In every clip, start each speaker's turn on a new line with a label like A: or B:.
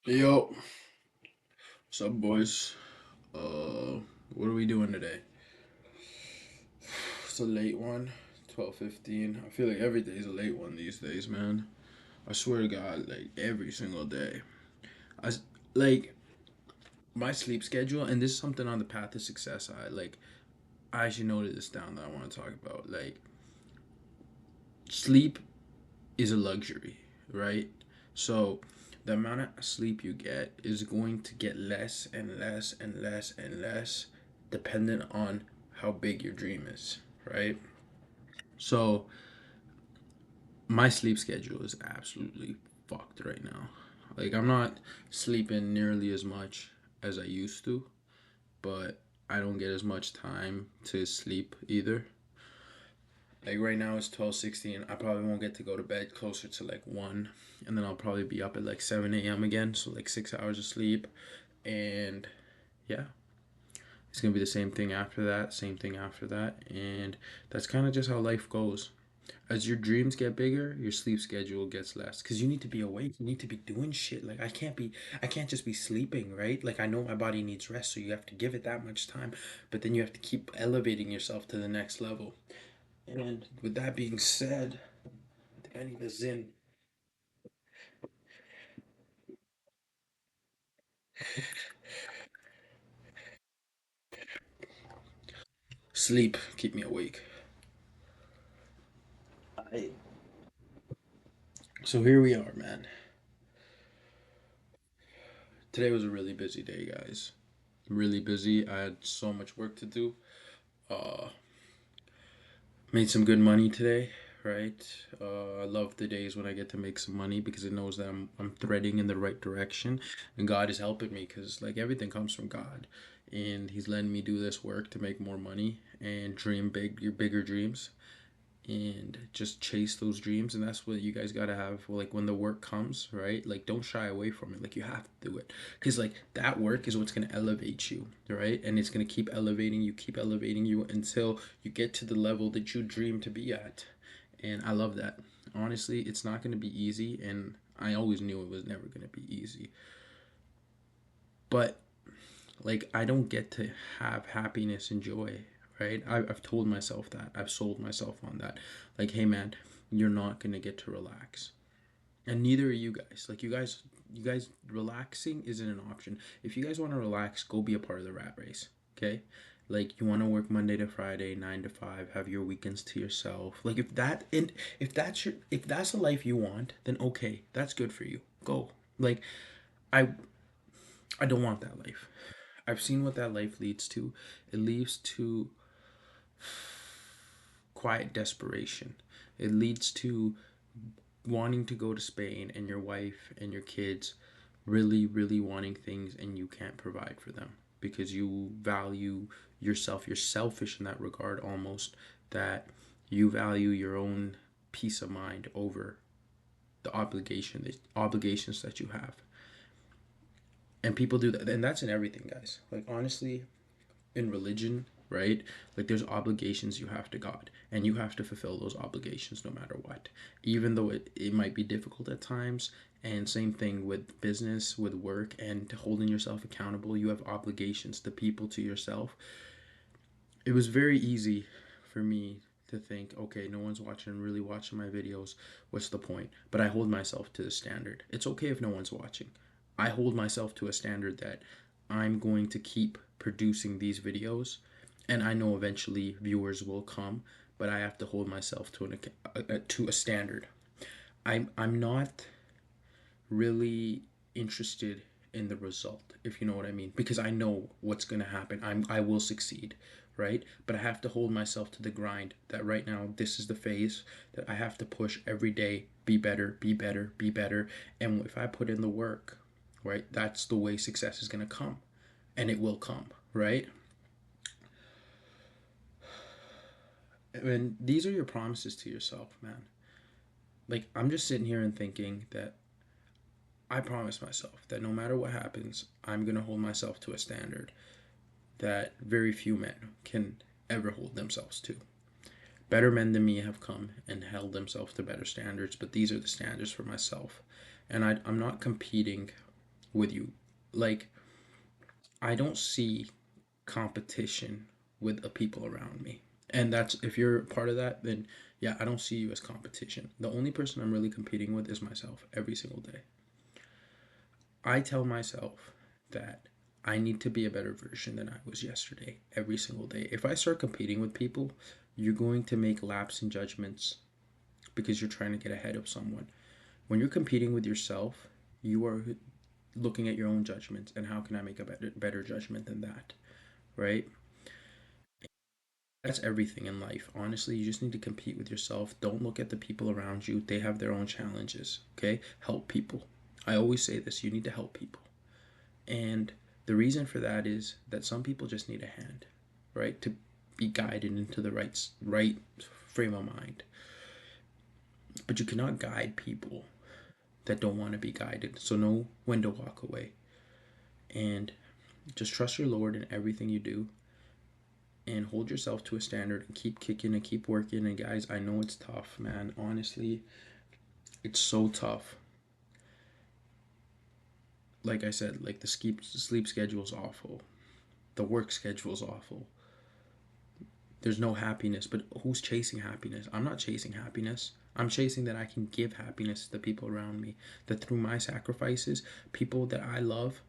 A: Yo, what's up, boys? What are we doing today? It's a late one, 12:15. I feel like every day is a late one these days, man. I swear to God, like every single day. I like my sleep schedule, and this is something on the path to success. I actually noted this down that I want to talk about. Like, sleep is a luxury, right? So the amount of sleep you get is going to get less and less and less and less dependent on how big your dream is, right? So my sleep schedule is absolutely fucked right now. Like, I'm not sleeping nearly as much as I used to, but I don't get as much time to sleep either. Like right now it's 12:16. I probably won't get to go to bed closer to like 1, and then I'll probably be up at like 7 a.m. again, so like 6 hours of sleep. And yeah, it's gonna be the same thing after that, same thing after that, and that's kind of just how life goes. As your dreams get bigger, your sleep schedule gets less because you need to be awake. You need to be doing shit. Like I can't just be sleeping, right? Like I know my body needs rest, so you have to give it that much time, but then you have to keep elevating yourself to the next level. And with that being said, I think I need a Zin. Sleep, keep me awake. I... So here we are, man. Today was a really busy day, guys. Really busy. I had so much work to do. Uh, Made some good money today, right? I love the days when I get to make some money because it knows that I'm threading in the right direction, and God is helping me because like everything comes from God, and He's letting me do this work to make more money and dream big, your bigger dreams, and just chase those dreams. And that's what you guys got to have, like when the work comes, right? Like don't shy away from it. Like you have to do it because like that work is what's going to elevate you, right? And it's going to keep elevating you until you get to the level that you dream to be at. And I love that. Honestly, it's not going to be easy, and I always knew it was never going to be easy. But like I don't get to have happiness and joy, right? I've told myself that. I've sold myself on that. Like, hey man, you're not gonna get to relax, and neither are you guys. Like, you guys relaxing isn't an option. If you guys want to relax, go be a part of the rat race. Okay. Like you want to work Monday to Friday, 9 to 5, have your weekends to yourself. Like if that's the life you want, then okay, that's good for you. Go. Like I I don't want that life. I've seen what that life leads to. It leads to quiet desperation. It leads to wanting to go to Spain and your wife and your kids really, really wanting things and you can't provide for them because you value yourself. You're selfish in that regard almost, that you value your own peace of mind over the obligations that you have. And people do that, and that's in everything, guys. Like honestly, in religion, right? Like there's obligations you have to God, and you have to fulfill those obligations no matter what, even though it might be difficult at times. And same thing with business, with work, and holding yourself accountable. You have obligations to people, to yourself. It was very easy for me to think, okay, no one's watching, really watching my videos. What's the point? But I hold myself to the standard. It's okay if no one's watching. I hold myself to a standard that I'm going to keep producing these videos, and I know eventually viewers will come, but I have to hold myself to a standard. I'm not really interested in the result, if you know what I mean, because I know what's going to happen. I will succeed, right? But I have to hold myself to the grind that right now this is the phase that I have to push every day, be better, be better, be better. And if I put in the work, right, that's the way success is going to come, and it will come, right? And these are your promises to yourself, man. Like I'm just sitting here and thinking that I promise myself that no matter what happens, I'm going to hold myself to a standard that very few men can ever hold themselves to. Better men than me have come and held themselves to better standards, but these are the standards for myself. And I'm not competing with you. Like, I don't see competition with the people around me. And that's, if you're part of that, then yeah, I don't see you as competition. The only person I'm really competing with is myself every single day. I tell myself that I need to be a better version than I was yesterday every single day. If I start competing with people, you're going to make lapse in judgments because you're trying to get ahead of someone. When you're competing with yourself, you are looking at your own judgments and how can I make a better judgment than that, right? That's everything in life. Honestly, you just need to compete with yourself. Don't look at the people around you. They have their own challenges, okay? Help people. I always say this, you need to help people. And the reason for that is that some people just need a hand, right? To be guided into the right frame of mind. But you cannot guide people that don't want to be guided. So know when to walk away. And just trust your Lord in everything you do and hold yourself to a standard and keep kicking and keep working. And guys, I know it's tough, man. Honestly, it's so tough. Like I said, like the sleep schedule is awful. The work schedule is awful. There's no happiness, but who's chasing happiness? I'm not chasing happiness. I'm chasing that I can give happiness to the people around me. That through my sacrifices, people that I love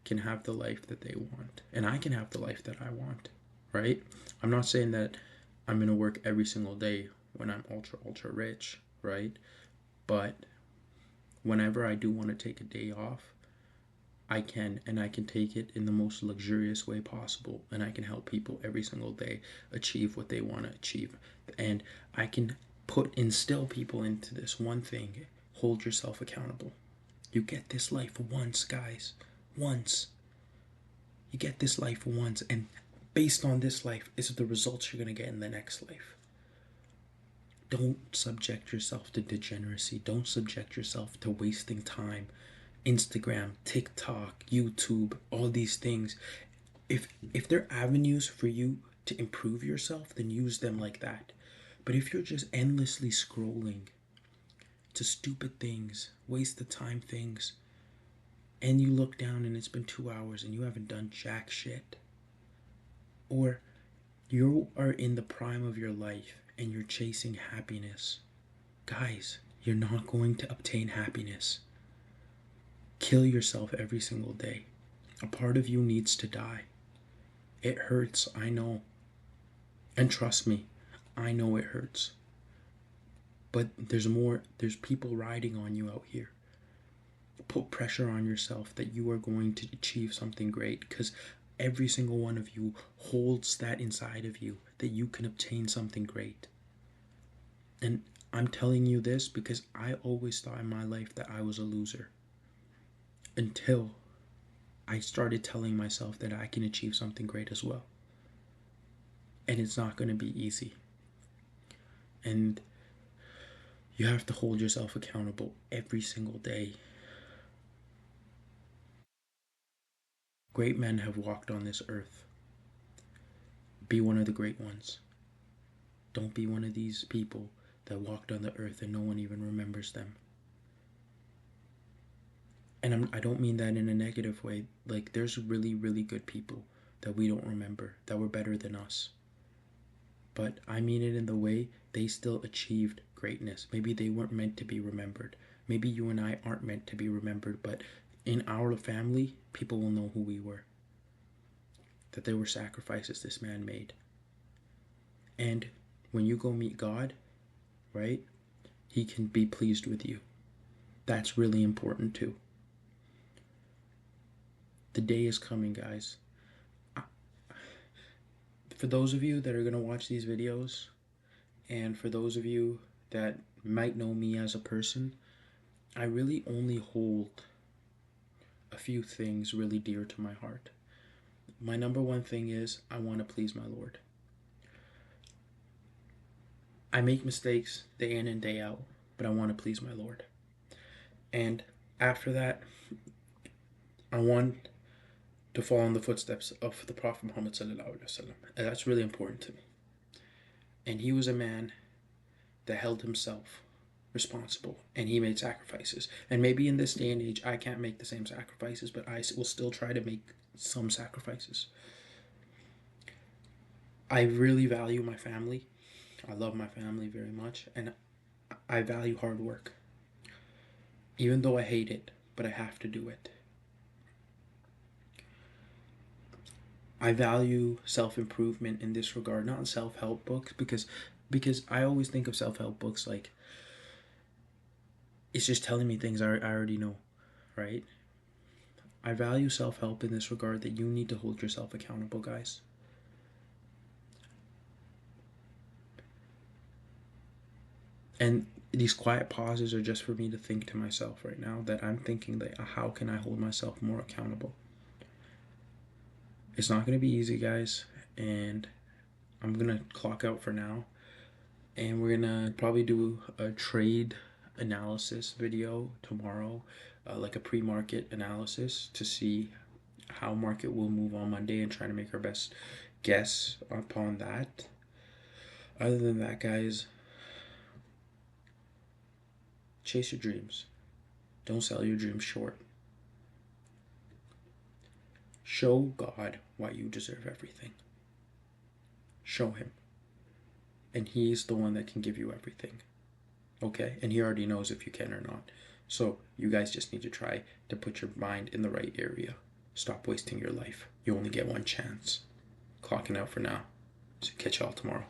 A: can have the life that they want. And I can have the life that I want, right? I'm not saying that I'm going to work every single day when I'm ultra rich, right? But whenever I do want to take a day off, I can, and I can take it in the most luxurious way possible, and I can help people every single day achieve what they want to achieve. And I can instill people into this one thing: hold yourself accountable. You get this life once, guys. Once. You get this life once, and based on this life is the results you're going to get in the next life. Don't subject yourself to degeneracy. Don't subject yourself to wasting time. Instagram, TikTok, YouTube, all these things. If they're avenues for you to improve yourself, then use them like that. But if you're just endlessly scrolling to stupid things, waste the time things, and you look down and it's been 2 hours and you haven't done jack shit, or you are in the prime of your life and you're chasing happiness, guys, you're not going to obtain happiness. Kill yourself every single day. A part of you needs to die. It hurts, I know. And trust me, I know it hurts. But there's people riding on you out here. Put pressure on yourself that you are going to achieve something great, because every single one of you holds that inside of you that you can obtain something great. And I'm telling you this because I always thought in my life that I was a loser until I started telling myself that I can achieve something great as well. And it's not going to be easy. And you have to hold yourself accountable every single day. Great men have walked on this earth. Be one of the great ones. Don't be one of these people that walked on the earth and no one even remembers them. And I don't mean that in a negative way. Like, there's really, really good people that we don't remember that were better than us. But I mean it in the way they still achieved greatness. Maybe they weren't meant to be remembered. Maybe you and I aren't meant to be remembered, but in our family, people will know who we were. That there were sacrifices this man made. And when you go meet God, right, He can be pleased with you. That's really important too. The day is coming, guys. For those of you that are going to watch these videos, and for those of you that might know me as a person, I really only hold a few things really dear to my heart. My number one thing is I want to please my Lord. I make mistakes day in and day out, but I want to please my Lord. And after that, I want to follow in the footsteps of the Prophet Muhammad sallallahu alaihi wasallam. And that's really important to me. And he was a man that held himself responsible, and he made sacrifices. And maybe in this day and age, I can't make the same sacrifices, but I will still try to make some sacrifices. I really value my family. I love my family very much, and I value hard work. Even though I hate it, but I have to do it. I value self-improvement in this regard, not self-help books, because I always think of self-help books like it's just telling me things I already know, right? I value self-help in this regard that you need to hold yourself accountable, guys. And these quiet pauses are just for me to think to myself right now that I'm thinking that how can I hold myself more accountable? It's not going to be easy, guys, and I'm going to clock out for now. And we're going to probably do a trade analysis video tomorrow, like a pre-market analysis to see how market will move on Monday and try to make our best guess upon that. Other than that, guys, chase your dreams. Don't sell your dreams short. Show God why you deserve everything. Show him. And he's the one that can give you everything. Okay? And he already knows if you can or not. So you guys just need to try to put your mind in the right area. Stop wasting your life. You only get one chance. Clocking out for now. So catch y'all tomorrow.